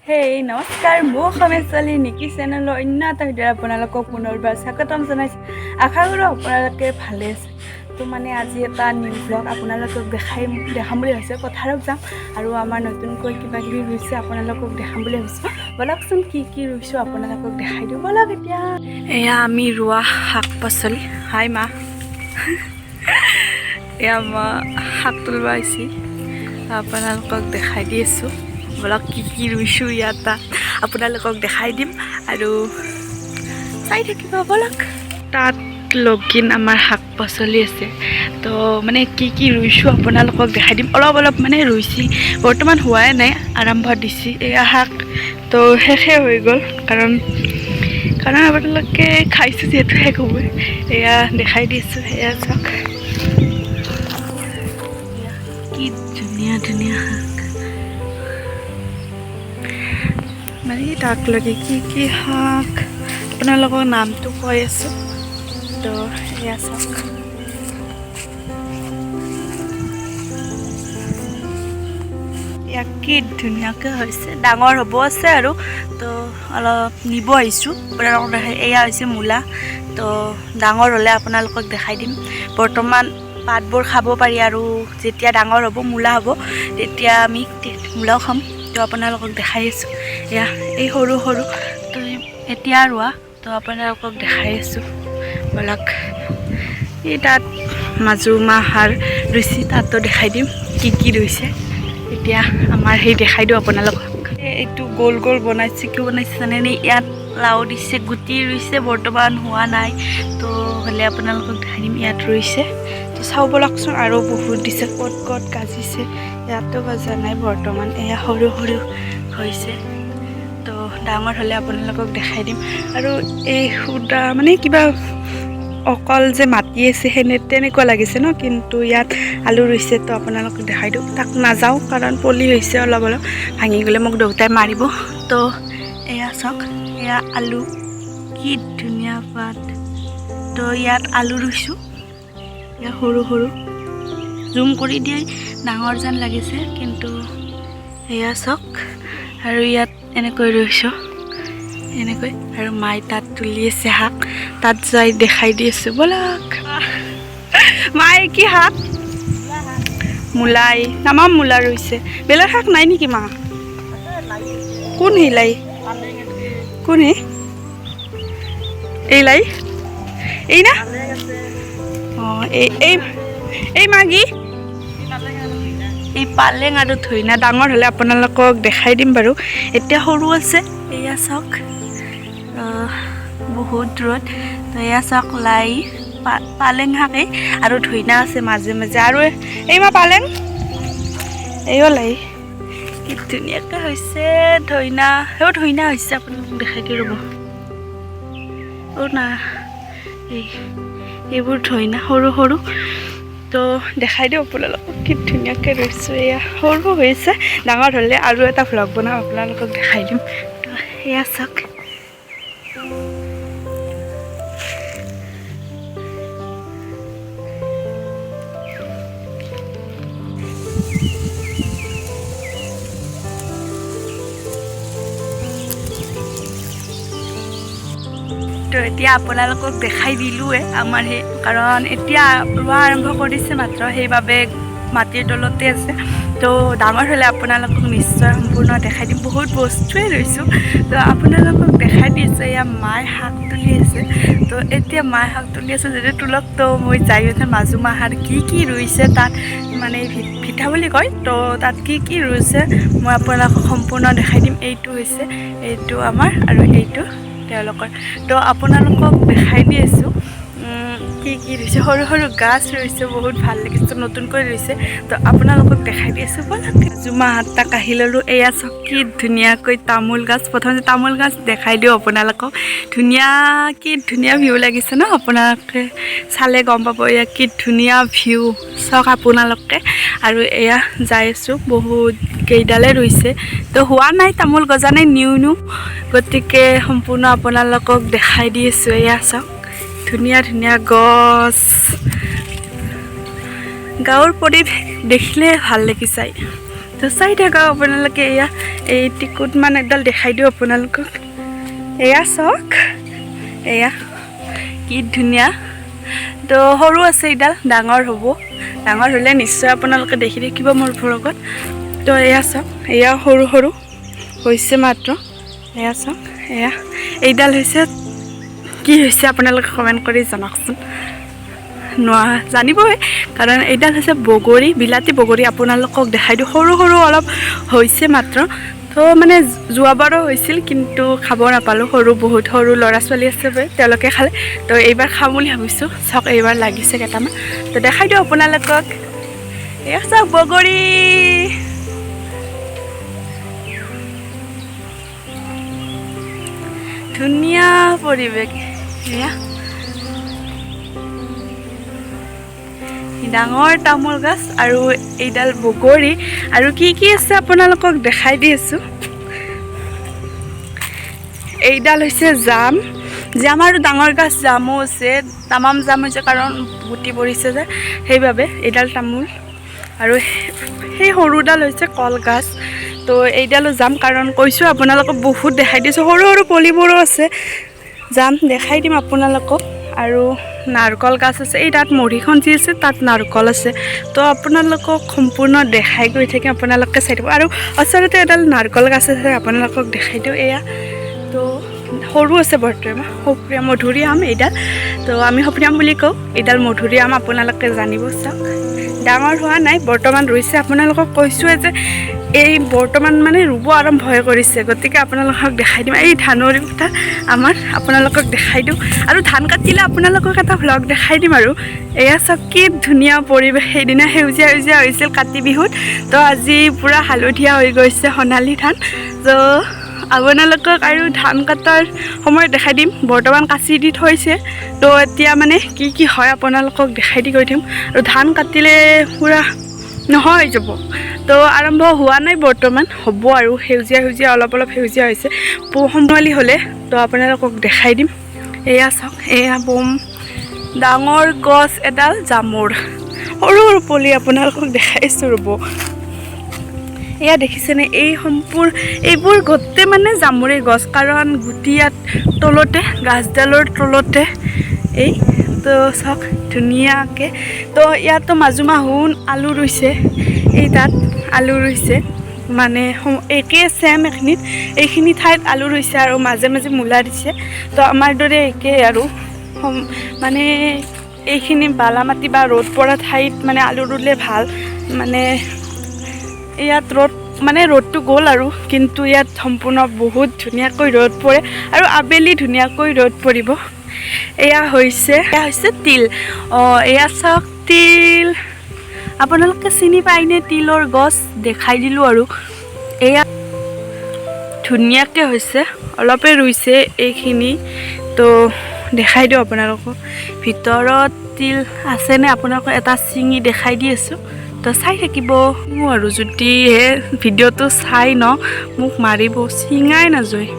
হেই নমস্কাৰ, মোৰ অসমীয়া ছোৱালী নিকি চেনেলৰ অন্য এটা ভিডিঅ'ত আপোনালোকক পুনৰবাৰ স্বাগতম জনাইছোঁ। আশা কৰোঁ আপোনালোকে ভালে আছে। তো মানে আজি এটা নিউ ব্লগ আপোনালোকক দেখাম বুলি ভাবিছোঁ। পথাৰত যাম আৰু আমাৰ নতুনকৈ কিবা কিবি ৰুইছে আপোনালোকক দেখাম বুলি ভাবিছোঁ। ব'লকচোন কি ৰুইছোঁ আপোনালোকক দেখাই দিওঁ ব'লক। এতিয়া এয়া আমি ৰোৱা শাক পাচলি। হাই মা। এয়া মই শাক তুলিব আহিছোঁ, আপোনালোকক দেখাই দি আছোঁ। ব'লক কি ৰুইছোঁ ইয়াত আপোনালোকক দেখাই দিম আৰু চাই থাকিব ব'লক। তাত লগিন আমাৰ শাক পাচলি আছে, তো মানে কি ৰুইছোঁ আপোনালোকক দেখাই দিম। অলপ মানে ৰুইছি, বৰ্তমান হোৱাই নাই, আৰম্ভ দিছি। এয়া শাক তো শেষে হৈ গ'ল, কাৰণ আপোনালোকে খাইছোঁ যিহেতু শেষ হ'বই। এয়া দেখাই দিছোঁ, এয়া চাওক কি ধুনীয়া শাক। মানে তাক লগে কি শাক আপোনালোকৰ নামটো কৈ আছোঁ। তো এয়া চাওক, কি ধুনীয়াকৈ হৈছে, ডাঙৰ হ'ব আছে আৰু। তো অলপ নিব আহিছোঁ আপোনালোকক। এয়া হৈছে মূলা। তো ডাঙৰ হ'লে আপোনালোকক দেখাই দিম। বৰ্তমান পাতবোৰ খাব পাৰি আৰু যেতিয়া ডাঙৰ হ'ব মূলা হ'ব তেতিয়া আমি মূলাও খাম। তো আপোনালোকক দেখাই আছোঁ। এয়া এই সৰু তো এতিয়া ৰোৱা, তো আপোনালোকক দেখাই আছোঁ ব'লক। এই তাত মাহৰ ৰুইছে, তাতো দেখাই দিম কি ৰুইছে। এতিয়া আমাৰ সেই দেখাই দিওঁ আপোনালোকক। এইটো গোল বনাইছে, কিয় বনাইছে জানেনে? ইয়াত লাও দিছে, গুটি ৰুইছে, বৰ্তমান হোৱা নাই। তো হ'লে আপোনালোকক দেখাই দিম ইয়াত ৰুইছে। তো চাওঁ ব'লকচোন, আৰু বহুত দিছে, ক'ত গাজিছে, ইয়াতো গজা নাই বৰ্তমান। এয়া সৰু হৈছে, তো ডাঙৰ হ'লে আপোনালোকক দেখাই দিম। আৰু এই সুদা মানে কিবা অকল যে মাটি আছে তেনেকুৱা লাগিছে ন, কিন্তু ইয়াত আলু ৰুইছে। তো আপোনালোকক দেখাই দিওঁ। তাক নাযাওঁ কাৰণ পলি হৈছে, অলপ ভাঙি গ'লে মোক দেউতাই মাৰিব। তো এয়া চাওক, এয়া আলু, কি ধুনীয়া পাত। তো ইয়াত আলু ৰুইছোঁ, এয়া সৰু জুম কৰি দিয়ে ডাঙৰ যেন লাগিছে, কিন্তু এয়া চাওক। আৰু ইয়াত এনেকৈ ৰুইছোঁ, এনেকৈ। আৰু মায়ে তাত তুলি আছে শাক, তাত যাই দেখাই দি আছোঁ ব'লক। মায়ে কি শাক? মূলাই, তামাম মূলা ৰুইছে। বেলেগ শাক নাই নেকি মা? কোন লাই? কোন এই লাই? এই না? অঁ এই মাগি এই পালেং আৰু ধইনা ডাঙৰ হ'লে আপোনালোকক দেখাই দিম বাৰু। এতিয়া সৰু আছে, এয়া চাওক, বহুত ৰ'দ। তো এয়া চাওক, লাই, পালেং শাকেই আৰু ধইনা আছে মাজে আৰু এই পালেং, এইও লাই। কি ধুনীয়াকৈ হৈছে ধইনা হৈছে, আপোনালোকক দেখাই দিওঁ ৰ'ব। না এইবোৰ ধইনা সৰু। তো দেখাই দিওঁ আপোনালোকক কি ধুনীয়াকৈ ৰুইছোঁ। এয়া সৰু হৈছে, ডাঙৰ হ'লে আৰু এটা ভ্লগ বনাম, আপোনালোকক দেখাই দিম। তো এয়া চাওক, তো এতিয়া আপোনালোকক দেখাই দিলোঁৱে আমাৰ সেই, কাৰণ এতিয়া ৰোৱা আৰম্ভ কৰিছে মাত্ৰ, সেইবাবে মাটিৰ তলতে আছে। তো ডাঙৰ হ'লে আপোনালোকক নিশ্চয় সম্পূৰ্ণ দেখাই দিম। বহুত বস্তুৱে ৰুইছোঁ, তো আপোনালোকক দেখাই দিছোঁ। এয়া মায়ে শাক তুলি আছে। তো এতিয়া মায়ে শাক তুলি আছে যদি তোলক। তো মই যাই মাহৰ কি ৰুইছে তাত, মানে ভিঠা বুলি কয়। তো তাত কি ৰুইছে মই আপোনালোকক সম্পূৰ্ণ দেখাই দিম। এইটো আমাৰ আৰু এইটো তেওঁলোকৰ। তো আপোনালোকক দেখাই দি আছোঁ কি ৰুইছে। সৰু গাছ ৰুইছে, বহুত ভাল লাগিছে, নতুনকৈ ৰুইছে। তো আপোনালোকক দেখাই দি আছোঁ ব'লক। মাহত তাক আহি ল'লোঁ। এয়া চাওক, কি ধুনীয়াকৈ তামোল গাছ। প্ৰথমতে তামোল গাছ দেখাই দিওঁ আপোনালোকক। কি ধুনীয়া ভিউ লাগিছে ন, আপোনালোকে চালে গম পাব। এয়া কি ধুনীয়া ভিউ চাওক আপোনালোকে। আৰু এয়া যাই আছোঁ, বহুত কেইডালে ৰুইছে। তো হোৱা নাই, তামোল গজা নাই, নিউ, গতিকে সম্পূৰ্ণ আপোনালোকক দেখাই দি আছোঁ। এয়া চাওক, ধুনীয়া গছ। গাঁৱৰ পৰিৱেশ দেখিলে ভাল লাগি যায়। তো চাই থাকক আপোনালোকে এয়া এই টিকুটমান এডাল দেখাই দিওঁ আপোনালোকক এয়া চাওক এয়া কি ধুনীয়া তো সৰু আছে এইডাল ডাঙৰ হ'ব ডাঙৰ হ'লে নিশ্চয় আপোনালোকে দেখি থাকিব মোৰ ভ্লগত তো এয়া চাওক এয়া সৰু সৰু হৈছে মাত্ৰ এয়া চাওক এয়া এইডাল হৈছে কি হৈছে আপোনালোকে কমেণ্ট কৰি জনাওকচোন জানিবই কাৰণ এইডাল হৈছে বগৰী বিলাতী বগৰী আপোনালোকক দেখাই দিওঁ সৰু সৰু অলপ হৈছে মাত্ৰ তো মানে যোৱাবাৰো হৈছিল কিন্তু খাব নাপালোঁ সৰু বহুত সৰু ল'ৰা ছোৱালী আছে তেওঁলোকে খালে তো এইবাৰ খাম বুলি ভাবিছোঁ চাওক এইবাৰ লাগিছে কেইটামান তো দেখাই দিওঁ আপোনালোকক এয়া চাওক বগৰী ধুনীয়া পৰিৱেশ এয়া ডাঙৰ তামোল গছ আৰু এইডাল বগৰী আৰু কি কি আছে আপোনালোকক দেখাই দি আছোঁ এইডাল হৈছে জাম জাম আৰু ডাঙৰ গছ জামো আছে তামাম জাম হৈছে কাৰণ গুটি পৰিছে যে সেইবাবে এইডাল তামোল আৰু সেই সৰুডাল হৈছে কলগছ তো এইডালো যাম কাৰণ কৈছোঁ আপোনালোকক বহুত দেখাই দিছোঁ সৰু সৰু পুলিবোৰো আছে যাম দেখাই দিম আপোনালোকক আৰু নাৰিকল গছ আছে এই তাত মুড়িখন যি আছে তাত নাৰিকল আছে তো আপোনালোকক সম্পূৰ্ণ দেখাই গৈ থাকিম আপোনালোকে চাই দিব আৰু ওচৰতে এডাল নাৰিকল গছ আছে আপোনালোকক দেখাই দিওঁ এয়া তো সৰু আছে বৰ্তমান সপৰীয়া মধুৰি আম এইডাল তো আমি সপৰীয়া আম বুলি কওঁ এইডাল মধুৰি আম আপোনালোকে জানিব চাওক ডাঙৰ হোৱা নাই বৰ্তমান ৰুইছে আপোনালোকক কৈছোঁৱে যে এই বৰ্তমান মানে ৰুব আৰম্ভহে কৰিছে গতিকে আপোনালোকক দেখাই দিম এই ধানৰ কথা আমাৰ আপোনালোকক দেখাই দিওঁ আৰু ধান কাটিলে আপোনালোকক এটা ভ্লগ দেখাই দিম আৰু এয়া চাওক কি ধুনীয়া পৰিৱেশ সেইদিনা সেউজীয়া সেউজীয়া হৈছিল কাতি বিহুত তো আজি পূৰা হালধীয়া হৈ গৈছে সোণালী ধান তো আপোনালোকক আৰু ধান কটাৰ সময়ত দেখাই দিম বৰ্তমান কাচি দি থৈছে তো এতিয়া মানে কি কি হয় আপোনালোকক দেখাই দি গৈ দিম আৰু ধান কাটিলে পূৰা নহয় যাব তো আৰম্ভ হোৱা নাই বৰ্তমান হ'ব আৰু সেউজীয়া সেউজীয়া অলপ অলপ সেউজীয়া হৈছে সময়লি হ'লে তো আপোনালোকক দেখাই দিম এয়া চাওক এয়া বম ডাঙৰ গছ এডাল জামুৰ সৰু সৰু পুলি আপোনালোকক দেখাইছোঁ ৰ'ব এয়া দেখিছেনে এই এইবোৰ গোটেই মানে জামুৰে গছ কাৰণ গুটি ইয়াত তলতে গাছডালৰ তলতে এই তো চাওক ধুনীয়াকৈ তো ইয়াতো মাজু মাহুন আলু ৰুইছে এই তাত আলু ৰুইছে মানে একে ছেম এইখিনি ঠাইত আলু ৰুইছে আৰু মাজে মাজে মূলা দিছে তো আমাৰ দৰে একে আৰু মানে এইখিনি বালা মাটি বা ৰ'দ পৰা ঠাইত মানে আলু ৰুলে ভাল মানে ইয়াত ৰ'দটো গ'ল আৰু কিন্তু ইয়াত সম্পূৰ্ণ বহুত ধুনীয়াকৈ ৰ'দ পৰে আৰু আবেলি ধুনীয়াকৈ ৰ'দ পৰিব এয়া হৈছে তিল এয়া চাওক তিল আপোনালোকে চিনি পায়নে তিলৰ গছ দেখাই দিলোঁ আৰু এয়া ধুনীয়াকৈ হৈছে অলপে ৰুইছে এইখিনি তো দেখাই দিওঁ আপোনালোকক ভিতৰত তিল আছেনে আপোনালোকক এটা ছিঙি দেখাই দি আছোঁ তো চাই থাকিব আৰু যদিহে ভিডিঅ'টো চাই মোক মাৰিব ছিঙাই নাযায়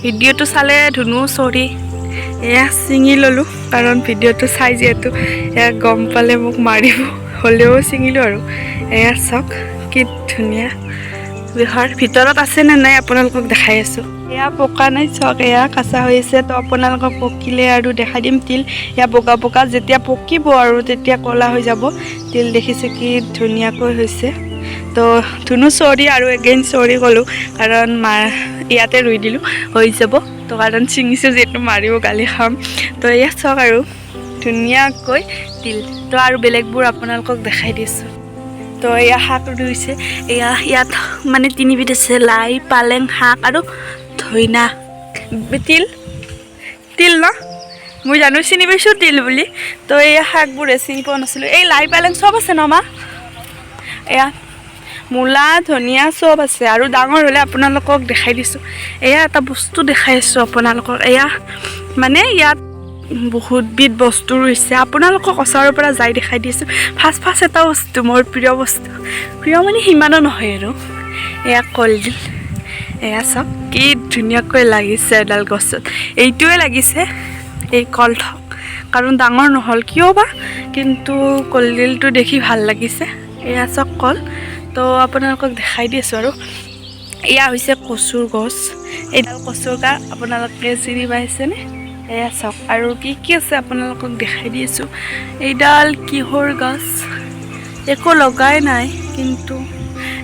ভিডিঅ'টো চালে ধুনু চৰি এয়া ছিঙি ল'লোঁ কাৰণ ভিডিঅ'টো চাই যিহেতু এয়া গম পালে মোক মাৰিব হ'লেও ছিঙিলোঁ আৰু এয়া চাওক কি ধুনীয়া বিহাৰ ভিতৰত আছেনে নাই আপোনালোকক দেখাই আছোঁ এয়া পকা নাই চাওক এয়া কাঁচা হৈ আছে তো আপোনালোকক পকিলে আৰু দেখাই দিম তিল এয়া বগা বগা যেতিয়া পকিব আৰু তেতিয়া ক'লা হৈ যাব তিল দেখিছে কি ধুনীয়াকৈ হৈছে তো ধুনু চৰি আৰু এগেইন চৰি ক'লোঁ কাৰণ ইয়াতে ৰুই দিলোঁ হৈ যাব তো কাৰণ ছিঙিছোঁ যিহেতু মাৰিব গালি খাম তো এয়া চাওক আৰু ধুনীয়াকৈ তিল তো আৰু বেলেগবোৰ আপোনালোকক দেখাই দিছোঁ তো এয়া শাক ৰুইছে এয়া ইয়াত মানে তিনিবিধ আছে লাই পালেং শাক আৰু ধইনা তিল ন মই জানো চিনি পাইছোঁ তিল বুলি তো এয়া শাকবোৰে চিনি পোৱা নাছিলোঁ এই লাই পালেং চব আছে ন মা এয়া মূলা ধনিয়া চব আছে আৰু ডাঙৰ হ'লে আপোনালোকক দেখাই দিছোঁ এয়া এটা বস্তু দেখাই আছোঁ আপোনালোকক এয়া মানে ইয়াত বহুতবিধ বস্তু ৰুইছে আপোনালোকক ওচৰৰ পৰা যাই দেখাই দিছোঁ ফাৰ্ষ্ট এটা বস্তু মোৰ প্ৰিয় বস্তু প্ৰিয় মানে সিমানো নহয় আৰু এয়া কলডিল এয়া চাওক কি ধুনীয়াকৈ লাগিছে এডাল গছত এইটোৱে লাগিছে এই কলথক কাৰণ ডাঙৰ নহ'ল কিয় বা কিন্তু কলডিলটো দেখি ভাল লাগিছে এয়া চাওক কল তো আপোনালোকক দেখাই দি আছোঁ আৰু এয়া হৈছে কচুৰ গছ এইডাল কচুৰ গা আপোনালোকে চিনি পাইছেনে এয়া চাওক আৰু কি কি আছে আপোনালোকক দেখাই দি আছোঁ এইডাল কিহৰ গছ একো লগাই নাই কিন্তু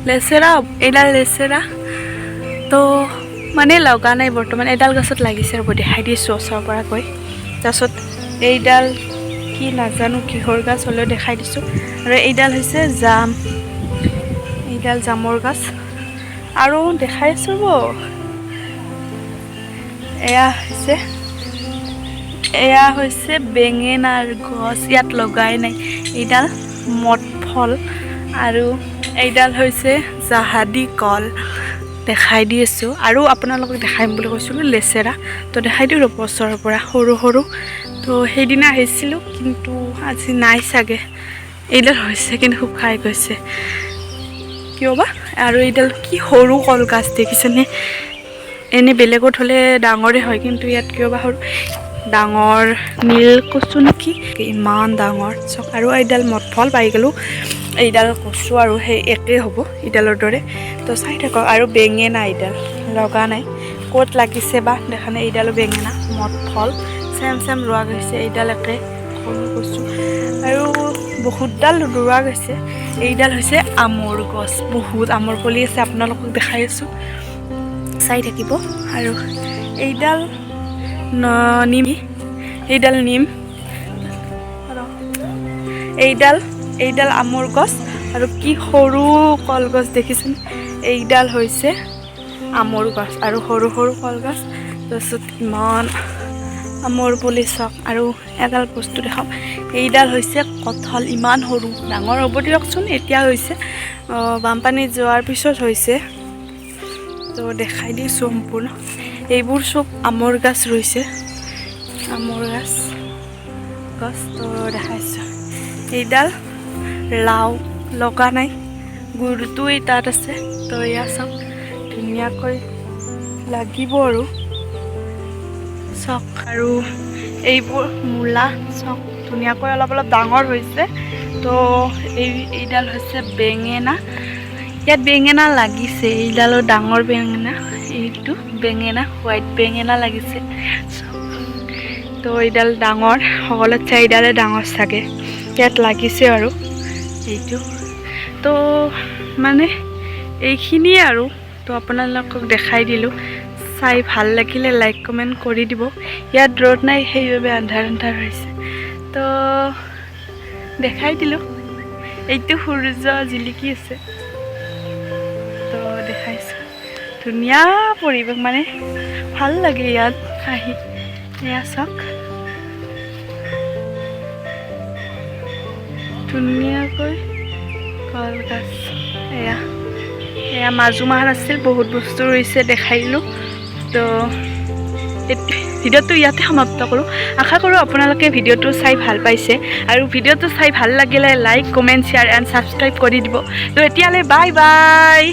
লেচেৰা এইডাল লেচেৰা তো মানে লগা নাই বৰ্তমান এডাল গছত লাগিছে ৰ'ব দেখাই দিছোঁ ওচৰৰ পৰা গৈ তাৰপিছত এইডাল কি নাজানো কিহৰ গছ হ'লেও দেখাই দিছোঁ আৰু এইডাল হৈছে জাম এইডাল জামৰ গছ আৰু দেখাই আছোঁ ৰ'ব এয়া হৈছে বেঙেনাৰ গছ ইয়াত লগাই নাই এইডাল মদ ফল আৰু এইডাল হৈছে জাহাদী কল দেখাই দি আছোঁ আৰু আপোনালোকক দেখাইম বুলি কৈছিলোঁ লেচেৰা তো দেখাই দিওঁ ৰ'ব ওচৰৰ পৰা সৰু সৰু তো সেইদিনা আহিছিলোঁ কিন্তু আজি নাই চাগে এইডাল হৈছে কিন্তু শুকাই গৈছে কিয় বা আৰু এইডাল কি সৰু কল গছ দেখিছেনে এনে বেলেগত হ'লে ডাঙৰে হয় কিন্তু ইয়াত কিয় বা সৰু ডাঙৰ নীল কচু নেকি ইমান ডাঙৰ চক আৰু এইডাল মদফল পাই গ'লোঁ এইডাল কচু আৰু সেই একেই হ'ব এইডালৰ দৰে তো চাই থাকক আৰু বেঙেনা এইডাল লগা নাই ক'ত লাগিছে বা দেখা নাই এইডালো বেঙেনা মদফল চেম চেম ৰোৱা গৈছে এইডাল একে সৰু কচু আৰু বহুতডাল ৰোৱা গৈছে এইডাল হৈছে আমৰ গছ বহুত আমৰ পুলি আছে আপোনালোকক দেখাই আছোঁ চাই থাকিব আৰু এইডাল নিম এইডাল নিম এইডাল আমৰ গছ আৰু কি সৰু কলগছ দেখিছেন এইডাল হৈছে আমৰ গছ আৰু সৰু সৰু কলগছ তাৰপিছত ইমান আমৰ পুলি চাওক আৰু এডাল বস্তু দেখাওক এইডাল হৈছে কঁঠাল ইমান সৰু ডাঙৰ হ'ব দিয়কচোন এতিয়া হৈছে বানপানী যোৱাৰ পিছত হৈছে তো দেখাই দিছোঁ সম্পূৰ্ণ এইবোৰ চব আমৰ গাছ ৰুইছে আমৰ গছ তো দেখাইছোঁ এইডাল লাও লগা নাই গুৰটো এই তাত আছে তো এয়া চাওক ধুনীয়াকৈ লাগিব আৰু চাওক আৰু এইবোৰ মূলা চাওক ধুনীয়াকৈ অলপ অলপ ডাঙৰ হৈছে তো এইডাল হৈছে বেঙেনা ইয়াত বেঙেনা লাগিছে এইডালৰ ডাঙৰ বেঙেনা এইটো বেঙেনা হোৱাইট বেঙেনা লাগিছে তো এইডাল ডাঙৰ সকলোতছে এইডালে ডাঙৰ চাগে ইয়াত লাগিছে আৰু এইটো তো মানে এইখিনিয়ে আৰু তো আপোনালোকক দেখাই দিলোঁ চাই ভাল লাগিলে লাইক কমেণ্ট কৰি দিব ইয়াত ৰ'দ নাই সেইবাবে আন্ধাৰ আন্ধাৰ হৈছে তো দেখাই দিলোঁ এইটো সূৰ্য জিলিকি আছে তো দেখাইছোঁ ধুনীয়া পৰিৱেশ মানে ভাল লাগে ইয়াত আহি এয়া চাওক ধুনীয়াকৈ কলগছ এয়া মাজু মাহত আছিল বহুত বস্তু ৰৈছে দেখাই দিলোঁ তো ভিডিঅ'টো ইয়াতে সমাপ্ত কৰোঁ আশা কৰোঁ আপোনালোকে ভিডিঅ'টো চাই ভাল পাইছে আৰু ভিডিঅ'টো চাই ভাল লাগিলে like comment share and subscribe কৰি দিব তো এতিয়ালৈ বাই বাই